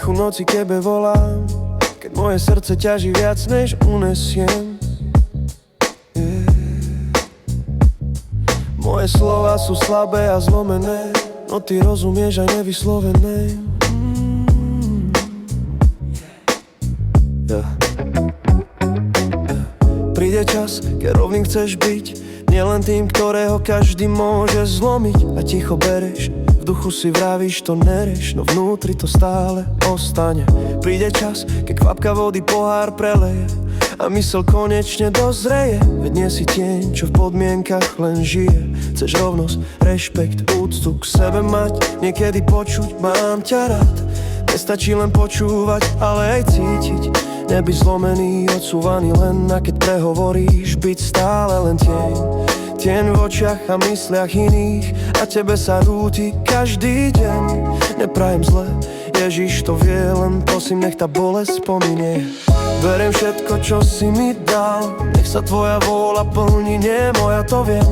tichu noci k tebe volám, keď moje srdce ťaží viac než unesiem. Moje slova sú slabé a zlomené, no ty rozumieš aj nevyslovené. Príde čas, keď rovným chceš byť, nielen tým, ktorého každý môže zlomiť. A ticho bereš, v duchu si vravíš, to nereš, no vnútri to stále ostane. Príde čas, keď kvapka vody pohár preleje a mysel konečne dozreje. Veď nie si tieň, čo v podmienkach len žije. Chceš rovnosť, rešpekt, úctu k sebe mať, niekedy počuť, mám ťa rád. Nestačí len počúvať, ale aj cítiť. Nebyť zlomený, odsúvaný len, a keď prehovoríš, byť stále len tieň. Tieň v očiach a mysliach iných, a tebe sa rúti každý deň. Neprajem zle, Ježiš to vie, len prosím, nech tá bolesť pominie. Beriem všetko, čo si mi dal, nech sa tvoja vôľa plní, nie moja, to viem.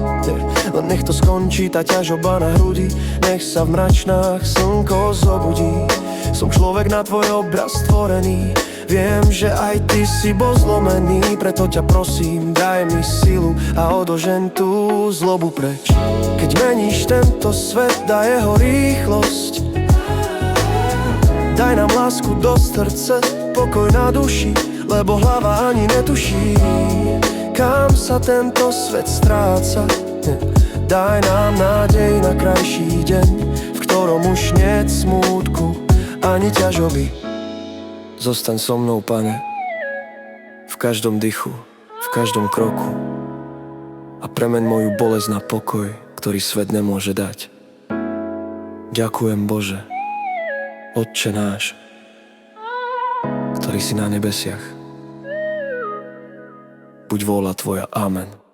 Len nech to skončí, tá ťažoba na hrudi, nech sa v mračnách slnko zobudí. Som človek na tvoj obraz stvorený, viem, že aj ty si bol zlomený, preto ťa prosím, daj mi silu a odožeň tú zlobu preč. Keď meníš tento svet, daj jeho rýchlosť, daj nám lásku do srdce, pokoj na duši, lebo hlava ani netuší, kam sa tento svet stráca. Daj nám nádej na krajší deň, v ktorom už niet smútku ani ťažoby. Zostaň so mnou, Pane, v každom dychu, v každom kroku, a premeň moju bolesť na pokoj, ktorý svet nemôže dať. Ďakujem, Bože, Otče náš, ktorý si na nebesiach. Buď vôľa Tvoja. Amen.